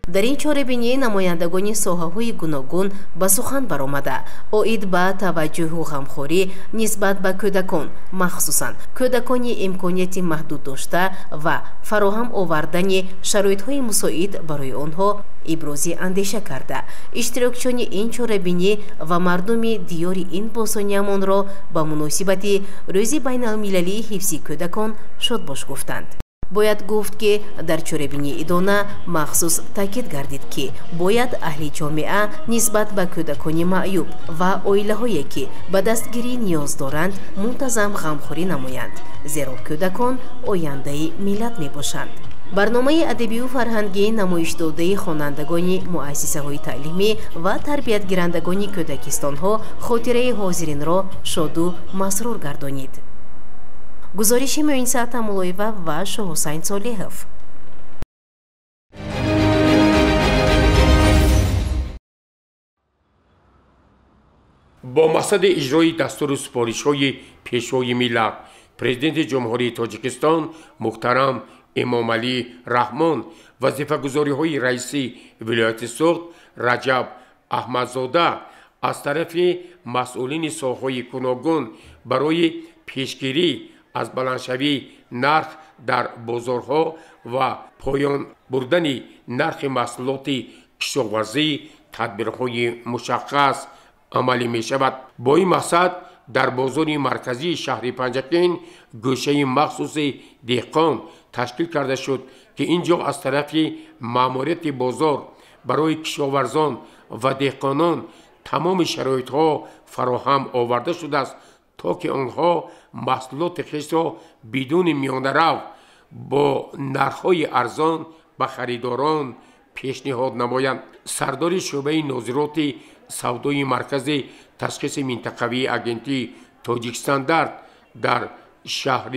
дар ин чорабинӣ намояндагони соҳаҳои гуногун ба сухан баромада оид ба таваҷҷӯҳу ғамхорӣ нисбат ба кӯдакон махсусан кӯдакони имконияти маҳдуд дошта ва фароҳам овардани шароитҳои мусоид барои онҳо ибрози андеша карда иштирокчиёни ин чорабинӣ ва мардуми диёри ин босониямонро ба муносибати рӯзи байналмилалии ҳифзи кӯдакон шодбош гуфтанд. бояд гуфт ки дар чорабинии идона махсус таъкид гардид ки бояд аҳли ҷомеа нисбат ба кӯдакони маъюб ва оилаҳое ки ба дастгирӣ ниёз доранд мунтазам ғамхорӣ намоянд зеро кӯдакон ояндаи миллат мебошанд. барномаи адабию фарҳангӣ намоишдодаи хонандагони муассисаҳои таълимӣ ва тарбиятгирандагони кӯдакистонҳо хотираи ҳозиринро шоду масрур гардонид. гузориши муинса Тамулоева ва Шоҳусайн Солеҳов. бо мақсади иҷрои дастуру супоришҳои пешвои миллат президенти ҷумҳурии тоҷикистон муҳтарам Эмомалӣ Раҳмон вазифагузориҳои раиси вилояти суғд Раҷаб احمدزاده از طرف مسئولین ساحه‌های گوناگون برای پیشگیری از بلندشوی نرخ در بازارها و پایان بردن نرخ محصولات کشاورزی تدبیرهای مشخص عملی می شود. با این مقصد در بازار مرکزی شهر پنجکین گوشه مخصوص دهقان تشکیل کرده شد که اینجا از طرف ماموریت بازار برای کشاورزان و دهقانان تمام شرایط ها فراهم آورده شده است تا که آنها محصولات خیش را بدون میانه رو با نرخ‌های ارزان به خریداران پیشنهاد نمایند. سردار شعبه ناظرات سودای مرکز تشخیص منطقوی اگنتی تاجیکستان در شهر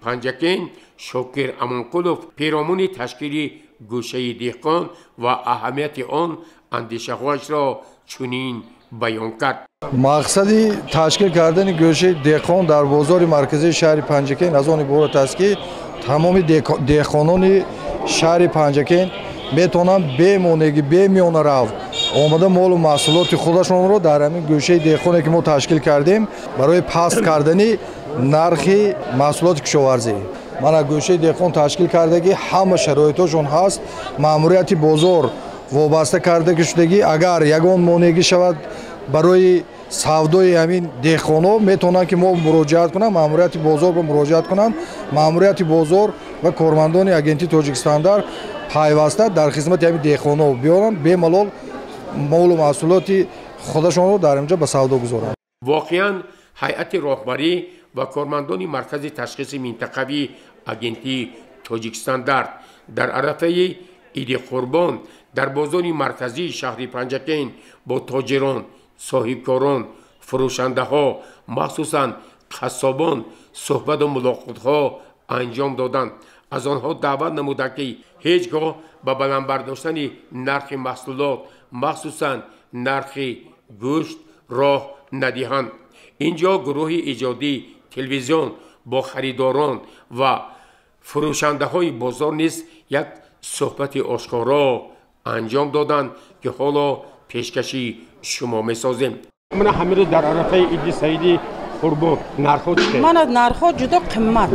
پنجکین شاکر امانقلوف پیرامون تشکیل گوشه دهقان و اهمیت آن اندیشه‌هایش را چنین بیان کرد. مقصد تشکیل کردن گوشه دهقان در بازار مرکزی شهر پنجکین از آن عبارت است که تمام دهقانان شهر پنجکین میتونن بمونگی بمیانه رو آمده مال و محصولات خودشون رو در همین گوشه دهقانی که ما تشکیل کردیم برای پست کردن نرخ محصولات کشاورزی. من گوشه دهقان تشکیل کردگی همه شرایطشون هست. ماموریت بازار وابسته کرده شدگی اگر یگان مانگی شود برای سودای همین دهقانا میتونن که ما مراجعت کنن، ماموریت بازار رو مراجعت کنن. ماموریت بازار و کارمندان اگنتی تاجیکستان در پیوسته در خدمت همین دهقانا بیارن به ملال مال و محصولات خودشون رو در اینجا به سودا گذارن. واقعا هیئت راهبری و کارمندان مرکز تشخیص منطقوی اگنتی تاجیکستان در عرفه عید قربان در بازار مرکزی شهر پنجکین با تاجران، صاحبکاران، فروشنده ها، مخصوصاً قصابان صحبت و ملاقات ها انجام دادند. از آنها دعوت نمودند که هیچگاه به بلند برداشتن نرخ محصولات مخصوصاً نرخ گوشت راه ندهند. اینجا گروه ایجادی تلویزیون با خریداران و فروشنده های بازار نیز یک صحبت آشکارا انجام دادند که حالا پیشکشی شما میسازیم. من همه رو در عرفه عید سعیدی قربان نرخ چه؟ من نرخ جدا قیمت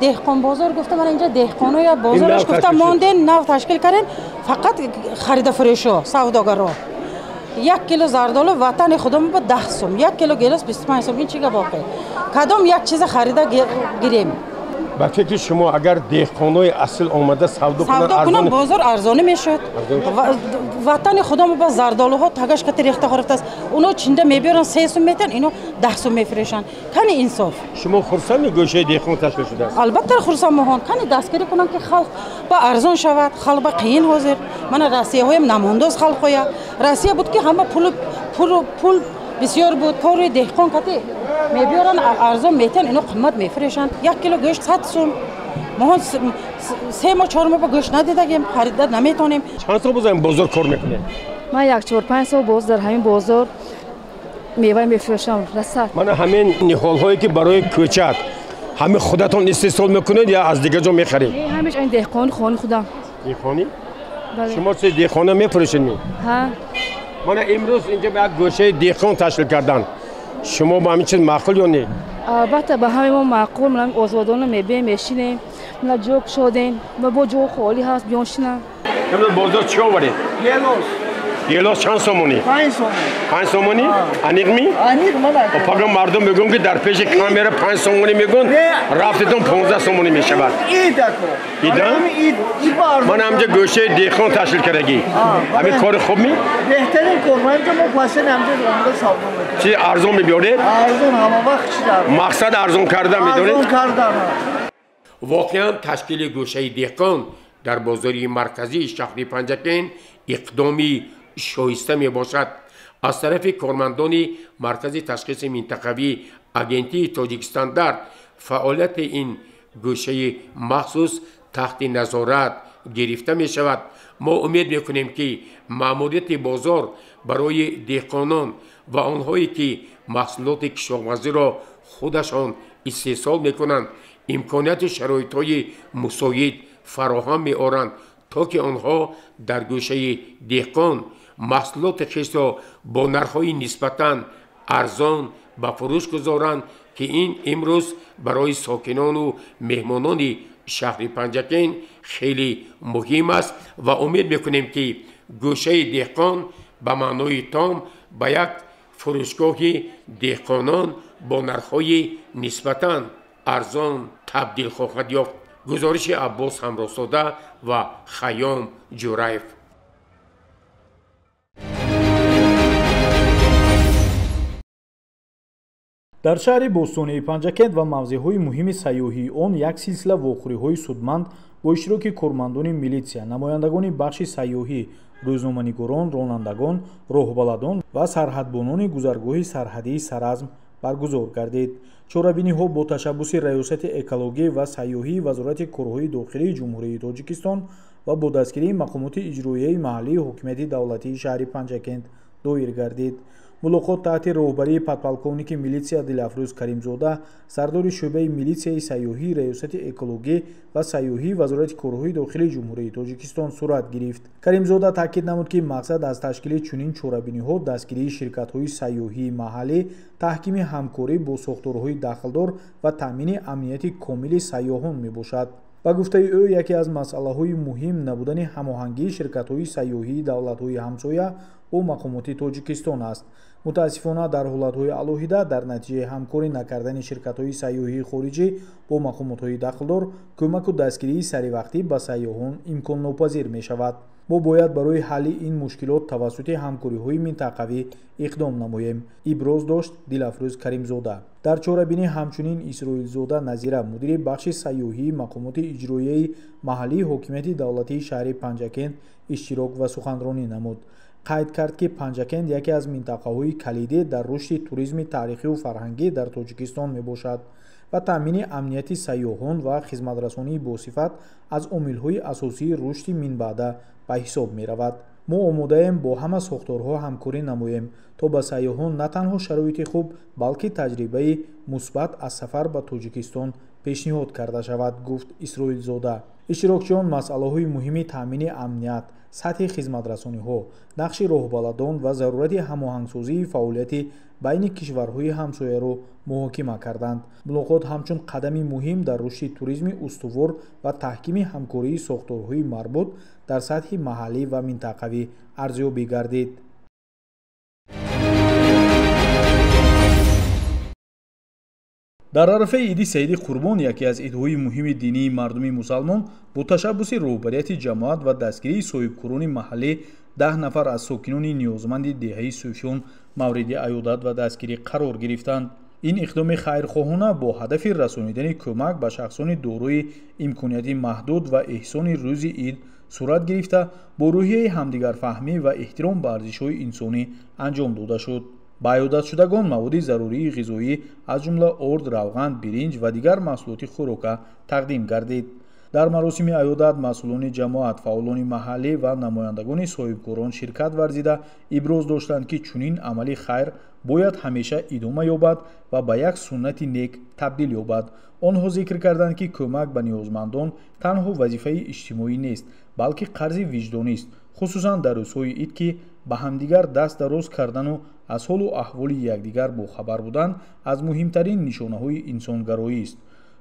دهقان بازار گفتم من اینجا دهقانا یا بازارش گفتم ماندن نو تشکیل کردن فقط خرید فروشا سوداگرا 1 کیلو زردالو وطن خودم با 10 سوم 1 کیلو گیلاس 25 سوم این چیگه باقی کدام یک چیز خریده گیریم. با فکر شما اگر دهقانای اصل آمده سودا کنن بازار ارزانه میشد. وطن خودم با زردالوها تگش که ریخته خرفته است اونا چنده میبرن 3 سوم میتن اینو 10 سوم میفروشن. کنی انصاف. شما خرسند گوشه دهقان تشکیل شده است؟ البته خرسند مهان کنی دستگیری کنن که خلق با ارزان شود خلق با قین حاضر. من راسیه هایم نمانداز خلق های راسیه بود که همه پول بسیار بود کار دهقان کتی میبیارن ارزان میتن اینو قیمت میفروشن. 1 کیلو گوشت 100 سوم ما 3 ماه 4 ماه با گوشت ندیدیم خرید نمیتونیم. چند سال بازم بازار کار میکنه؟ من 1-4-5 سال باز در همین بازار میوه میفروشم رسد. من همین نهال هایی که برای کوچک همه خودتون استحصال میکنید یا از دیگه جا میخرید؟ همیش این دهقان خانه خودم. دهقانی؟ بله. شما چه دهقانه میفروشید؟ ها. من امروز اینجا به گوشه دهقان تشکیل کردن. شما با همین چیز معقول یا نه؟ البته با همین ما معقول من آزادانه میبیم میشینیم من جوک شدیم و با جو خالی هست بیان شینم. امروز بازار چی آورید؟ گیلاس چند سومونی؟ 5 سومونی. 5 سومونی؟ انیق می؟ انیق من. پاگم مردم میگن که در پیش کامیرا 5 سومونی میگن رفتتون 15 سومونی میشود. ایده کو. من همجا گوشه دهقان تشکیل کردگی. همین کار خوب می؟ بهترین کار من که ما پاسه همجا رامده سودا میکنیم. چی ارزان میبیارید؟ ارزان همه وقت چی داره؟ مقصد ارزان کردن میدونید؟ ارزان کردن. واقعا تشکیل گوشه دهقان در بازار مرکزی شهر پنجکین اقدامی شایسته می باشد. از طرف کارمندان مرکز تشخیص منطقوی اگنتی تاجیکستان فعالیت این گوشه مخصوص تحت نظارت گرفته می شود. ما امید می کنیم که ماموریت بازار برای دهقانان و آنهایی که محصولات کشاورزی را خودشان استحصال می کنند امکانات شرایط های مساعد فراهم می آورند تا که آنها در گوشه دهقان محصولات خیش را با نرخ‌های نسبتاً ارزان به فروش گذارند که این امروز برای ساکنان و مهمانان شهر پنجکین خیلی مهم است و امید میکنیم که گوشه دهقان به معنای تام به یک فروشگاه دهقانان با نرخ‌های نسبتاً ارزان تبدیل خواهد یافت. گزارش عباس همراساده و خیام جورایف. дар шаҳри бостонии панҷакент ва мавзеъҳои муҳими сайёҳии он як силсила вохӯриҳои судманд бо иштироки кормандони милитсия, намояндагони бахши сайёҳӣ, рӯзноманигорон, ронандагон, роҳбаладон ва сарҳадбонони гузаргоҳи сарҳадии саразм баргузор гардид. чорабиниҳо бо ташаббуси раёсати экологӣ ва сайёҳии вазорати корҳои дохилии ҷумҳурии тоҷикистон ва бо дастгирии мақомоти иҷроияи маҳаллии ҳокимияти давлатии шаҳри панҷакент доир гардид. мулоқот таҳти роҳбарии подполковники милитсия Дилафрӯз Каримзода, сардори шӯъбаи милитсияи сайёҳӣ, раёсати экологӣ ва сайёҳӣ вазорати корҳои дохилии ҷумҳурии тоҷикистон сурат гирифт. Каримзода таъкид намуд, ки мақсад аз ташкили чунин чорабиниҳо дастгирии ширкатҳои сайёҳии маҳаллӣ, таҳкими ҳамкорӣ бо сохторҳои дахлдор ва таъмини амнияти комили сайёҳон мебошад. ба гуфтаи ӯ, яке аз масъалаҳои муҳим набудани ҳамоҳангии ширкатҳои сайёҳии давлатҳои ҳамсоя бо мақомоти тоҷикистон аст. мутаассифона дар ҳолатҳои алоҳида дар натиҷаи ҳамкорӣ накардани ширкатҳои сайёҳии хориҷӣ бо мақомотҳои дахлдор, кӯмаку дастгирии саривақтӣ ба сайёҳон имконнопазир мешавад. мо бояд барои ҳалли ин мушкилот тавассути ҳамкориҳои минтақавӣ иқдом намоем, иброз дошт Дилафрӯз Каримзода. дар чорабинӣ ҳамчунин Исроилзода Назира, мудири бахши сайёҳии мақомоти иҷроияи маҳаллии ҳокимияти давлатии шаҳри Панҷакент иштирок ва суханронӣ намуд. қайд кард, ки Панҷакент яке аз минтақаҳои калидӣ дар рушди туризми тарихиву фарҳангӣ дар Тоҷикистон мебошад ва таъмини амнияти сайёҳон ва хизматрасонии босифат аз омилҳои асосии рушди минбаъда ба ҳисоб меравад. мо омодаем бо ҳама сохторҳо ҳамкорӣ намоем, то ба сайёҳон на танҳо шароити хуб, балки таҷрибаи мусбат аз сафар ба Тоҷикистон пешниҳод карда шавад, гуфт Исроилзода. иштирокчиён масъалаҳои муҳими таъмини амният, сатҳи хизматрасониҳо, нақши роҳбаладон ва зарурати ҳамоҳангсозии фаъолияти байни кишварҳои ҳамсояро муҳокима карданд. мулоқот ҳамчун қадами муҳим дар рушди туризми устувор ва таҳкими ҳамкории сохторҳои марбут дар сатҳи маҳаллӣ ва минтақавӣ арзёбӣ гардид. дар арафаи иди Саиди Қурбон, яке аз идҳои муҳими динии мардуми мусалмон, бо ташаббуси роҳбарияти ҷамоат ва дастгирии соҳибкорони маҳаллӣ 10 нафар аз сокинони ниёзманди деҳаи Суфиён мавриди аёдат ва дастгирӣ қарор гирифтанд. ин иқдоми хайрхоҳона бо ҳадафи расонидани кӯмак ба шахсони дорои имконияти маҳдуд ва эҳсони рӯзи ид сурат гирифта, бо рӯҳияи ҳамдигарфаҳмӣ ва эҳтиром ба арзишҳои инсонӣ анҷом дода шуд. ба аёдатшудагон маводи зарурии ғизоӣ аз ҷумла орд, равған, биринҷ ва дигар маҳсулоти хӯрока тақдим гардид. дар маросими аёдат масъулони ҷамоат, фаъолони маҳаллӣ ва намояндагони соҳибкорон ширкат варзида иброз доштанд, ки чунин амали хайр бояд ҳамеша идома ёбад ва ба як суннати нек табдил ёбад. онҳо зикр карданд, ки кӯмак ба ниёзмандон танҳо вазифаи иҷтимоӣ нест, балки қарзи виҷдонист, хусусан дар рӯзҳои ид, ки ба ҳамдигар даст дароз кардану аз ҳолу аҳволи якдигар бохабар будан аз муҳимтарин нишонаҳои инсонгароист.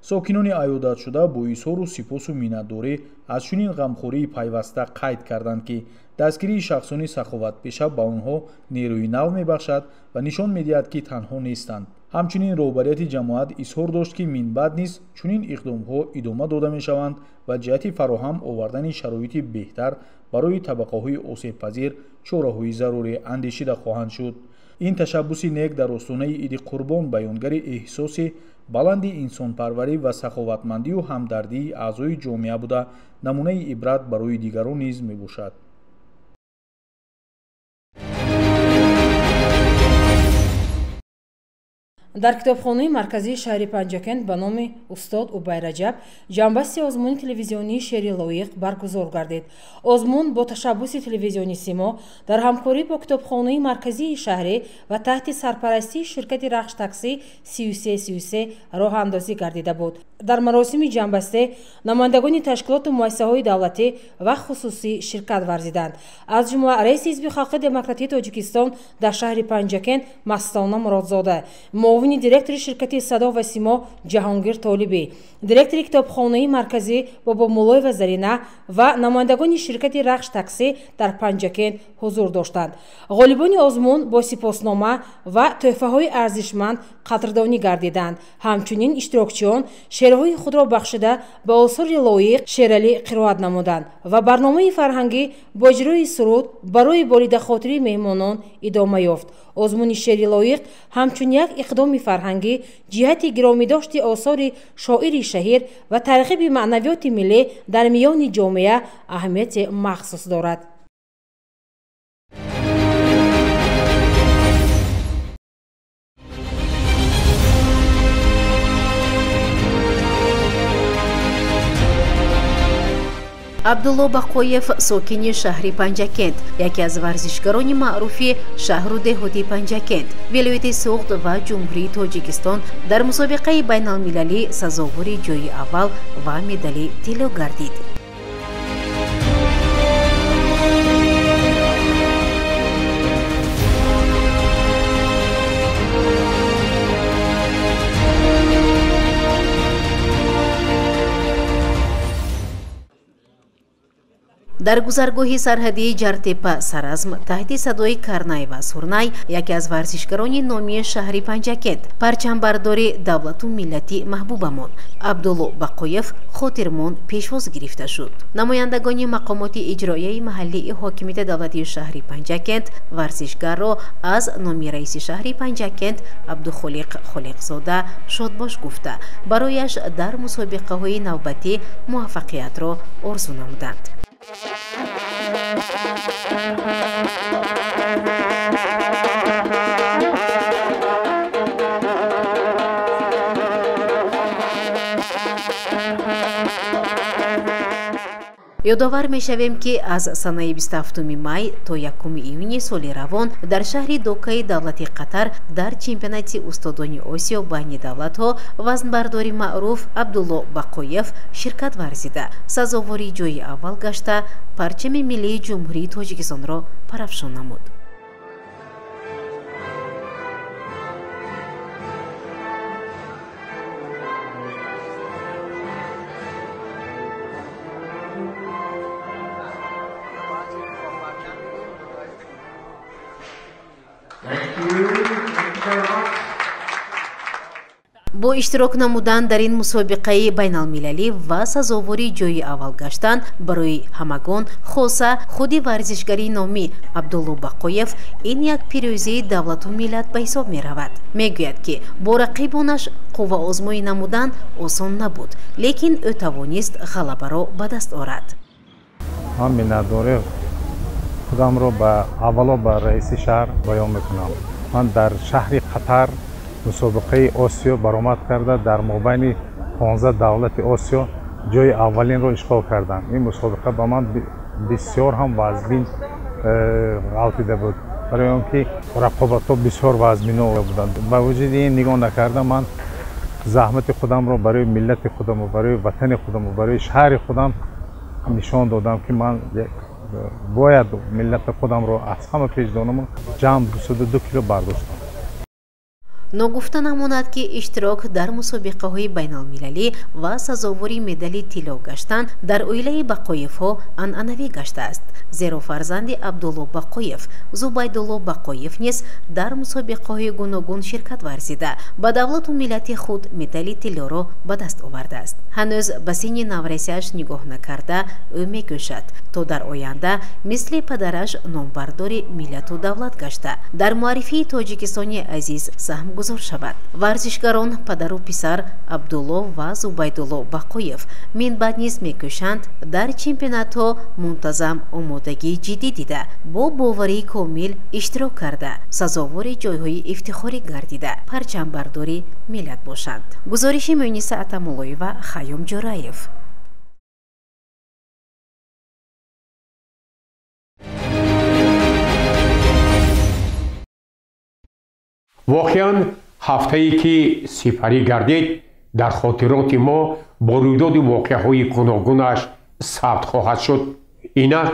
сокинони аёдатшуда бо изҳору сипосу миннатдорӣ аз чунин ғамхории пайваста қайд карданд, ки дастгирии шахсони саховатпеша ба онҳо нерӯи нав мебахшад ва нишон медиҳад, ки танҳо нестанд. ҳамчунин роҳбарияти ҷамоат изҳор дошт, ки минбаъд низ чунин иқдомҳо идома дода мешаванд ва ҷиҳати фароҳам овардани шароити беҳтар барои табақаҳои осебпазир чораҳои зарурӣ андешида хоҳанд шуд. ин ташаббуси нек дар остонаи иди Қурбон баёнгари эҳсоси баланди инсонпарварӣ ва саховатмандию ҳамдардии аъзои ҷомеа буда, намунаи ибрат барои дигарон низ мебошад. дар китобхонаи марказии шаҳри Панҷакент ба номи устод Убай Раҷаб ҷанбасти озмуни телевизионии шери лоиқ баргузор гардид. Озмун бо ташаббуси телевизиони Симо дар ҳамкорӣ бо китобхонаи марказии шаҳрӣ ва таҳти сарпарастии ширкати Рахш такси 3333 роҳандозӣ гардида буд. дар маросими ҷанбасте намояндагони ташкилоту муассисаҳои давлатӣ ва хусусӣ ширкат варзиданд. аз ҷумла раиси ҳизби халқи демократии Тоҷикистон дар шаҳри Панҷакент Мастона Муродзода, муовини директори ширкати Садо ва Симо Ҷаҳонгир Толибӣ, директори китобхонаи марказӣ Бобомуллоева Зарина ва намояндагони ширкати Рахш такси дар Панҷакент ҳузур доштанд. ғолибони озмун бо сипоснома ва тӯҳфаҳои арзишманд қадрдонӣ гардиданд. ҳамчунин иштирокчиён шеърҳои худро бахшида ба осори лоиқ шеъралӣ қироат намуданд ва барномаи фарҳангӣ бо иҷрои суруд барои болидахотирии меҳмонон идома ёфт. озмуни шеъри лоиқ ҳамчун як иқдоми фарҳангӣ ҷиҳати гиромидошти осори шоири шаҳир ва тарғиби маънавиёти миллӣ дар миёни ҷомеа аҳамияти махсус дорад. Абдулло Бақоев сокини шаҳри Панҷакент, яке аз варзишгарони маъруфи шаҳру деҳоти Панҷакент, вилояти Суғд ва ҷумҳурии Тоҷикистон дар мусобиқаи байналмилалӣ сазовори ҷойи аввал ва медали тилло гардид. дар гузаргоҳи сарҳадии Ҷартепа Саразм таҳти садои Карнаева Сурнай, яке аз варзишгарони номии шаҳри Панҷакент, парчамбардори давлату миллати маҳбубамон Абдулло Бақоев хотирмон пешвоз гирифта шуд. намояндагони мақомоти иҷроияи маҳаллии ҳокимияти давлатии шаҳри Панҷакент варзишгарро аз номи раиси шаҳри Панҷакент Абдухолиқ Холиқзода шодбош гуфта, барояш дар мусобиқаҳои навбатӣ муваффақиятро орзу намуданд. ёдовар мешавем ки аз санаи 27 май то 1 июни соли равон дар шаҳри Докаи давлати Қатар дар чемпионати устодони Осиё байни давлатҳо вазнбардори маъруф Абдулло Бақоев ширкат варзида сазовори ҷойи аввал гашта парчами миллии ҷумҳурии Тоҷикистонро парафшон намуд. бо иштирок намудан дар ин мусобиқаи байналмилалӣ ва сазовори ҷойи аввал гаштан барои ҳамагон хоса худи варзишгари номӣ Абдулло Бақоев ин як пирӯзии давлату миллат ба ҳисоб меравад. мегӯяд ки бо рақибонаш қувваозмоӣ намудан осон набуд, лекин ӯ тавонист ғалабаро ба даст орад. ман миннатдорӣ худамро аввало ба раиси шаҳр баён мекунам. ман дар шаҳри Қатар мусобиқаи Осиё баромад карда дар мобайни 15 давлати Осиё ҷои аввалинро ишғол кардам. ин мусобиқа ба ман бисёр ҳам вазмин алтида буд, барои он ки рақобатҳо бисёр вазмино буданд. ба вуҷуди ин нигоҳ накарда ман заҳмати худамро барои миллати худаму барои ватани худаму барои шаҳри худам нишон додам ки ман бояд миллати худамро аз ҳама пешдонаму ҷамъ 202 кило бардоштам. ногуфта намонад ки иштирок дар мусобиқаҳои байналмилалӣ ва сазовори медали тилло гаштан дар оилаи Бақоевҳо анъанавӣ гаштааст, зеро фарзанди Абдулло Бақоев Зубайдулло Бақоев низ дар мусобиқаҳои гуногун ширкат варзида ба давлату миллати худ медали тиллоро ба даст овардааст. ҳанӯз ба синни наврасиаш нигоҳ накарда ӯ мекӯшад то дар оянда мисли падараш номбардори миллату давлат гашта дар муаррифии тоҷикистони азиз саҳм баргузор шавад. Варзишгарон падару писар Абдулло ва Зубайдулло Бақоев минбаъд низ мекӯшанд дар чемпионатҳо мунтазам омодагӣ ҷиддӣ дида бо боварии комил иштирок карда сазовори ҷойҳои ифтихорӣ гардида парчамбардори миллат бошанд. гузориши Муниса Атамуллоева, Хаём Ҷораев. воқеан ҳафтае ки сифарӣ гардид дар хотироти мо бо рӯйдоди воқеаҳои гуногунаш сабт хоҳад шуд. инак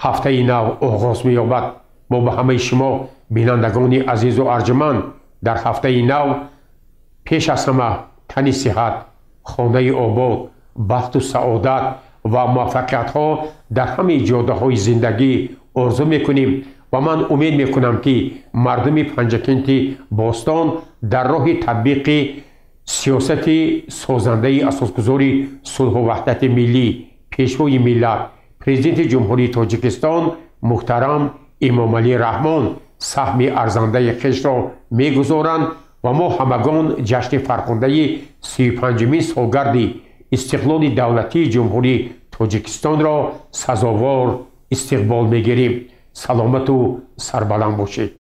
ҳафтаи нав оғоз меёбад. мо ба ҳамаи шумо бинандагони азизу арҷуманд дар ҳафтаи нав пеш аз ҳама тани сиҳат, хонаи обод, бахту саодат ва муваффақиятҳо дар ҳамаи ҷоддаҳои зиндагӣ орзу мекунем ва ман умед мекунам ки мардуми Панҷакенти Бостон дар роҳи татбиқи сиёсати созандаи асосгузори сулҳу ваҳдати миллӣ, пешвои миллат, президенти ҷумҳурии Тоҷикистон муҳтарам Эмомалӣ Раҳмон саҳми арзандаи хешро мегузоранд ва мо ҳамагон ҷашни фархондаи 35-мин солгарди истиқлоли давлатии ҷумҳурии Тоҷикистонро сазовор истиқбол мегирем. саломату сарбаланд бошед.